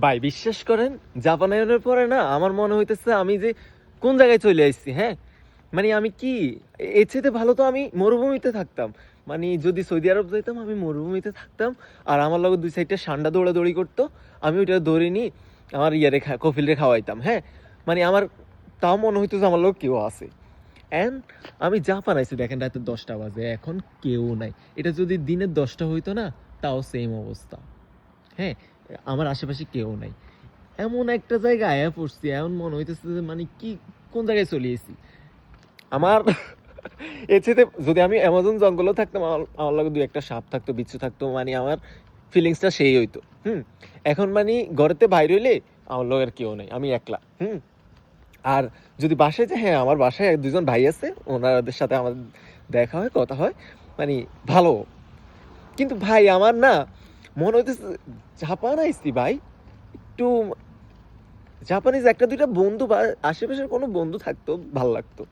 ভাই বিশ্বাস করেন, জাপানের পরে না আমার মনে হইতেছে আমি যে কোন জায়গায় চলে আসছি। হ্যাঁ, মানে আমি কি এর চেয়ে ভালো তো আমি মরুভূমিতে থাকতাম। মানে যদি সৌদি আরব যাইতাম আমি মরুভূমিতে থাকতাম, আর আমার লগে দুই সাইডটা ষান্ডা দৌড়াদৌড়ি করতো, আমি ওইটা ধরে নিই আমার কফিলরে খাওয়াইতাম। হ্যাঁ, মানে আমার তাও মনে হইতো যে আমার লোক কেউ আছে। অ্যান্ড আমি জাপান আইছি দেখেন রাতে 10টা বাজে, এখন কেউ নাই। এটা যদি দিনের 10টা হইতো না, তাও সেম অবস্থা। হ্যাঁ, আমার আশেপাশে কেউ নাই। এমন একটা জায়গায় আয়া পড়ছি, এমন মনে হইতেছে যে মানে কি কোন জায়গায় চলে এসেছি আমার। এর চেয়ে যদি আমি অ্যামাজন জঙ্গলেও থাকতাম, আমার লগে দুই একটা সাপ থাকতো, বিচ্ছু থাকতো, মানে আমার ফিলিংসটা সেই হইতো। এখন মানে ঘরেতে বাইরে হইলে আমার লগের কেউ নেই, আমি একলা। আর যদি বাসায় যাই, হ্যাঁ আমার বাসায় এক দুজন ভাই আছে, ওনাদের সাথে আমার দেখা হয়, কথা হয়, মানে ভালো। কিন্তু ভাই আমার না মনে হইতেছে জাপান আইসি ভাই, একটু জাপানিজ একটা দুইটা বন্ধু বা আশেপাশের কোনো বন্ধু থাকতো ভাল লাগতো।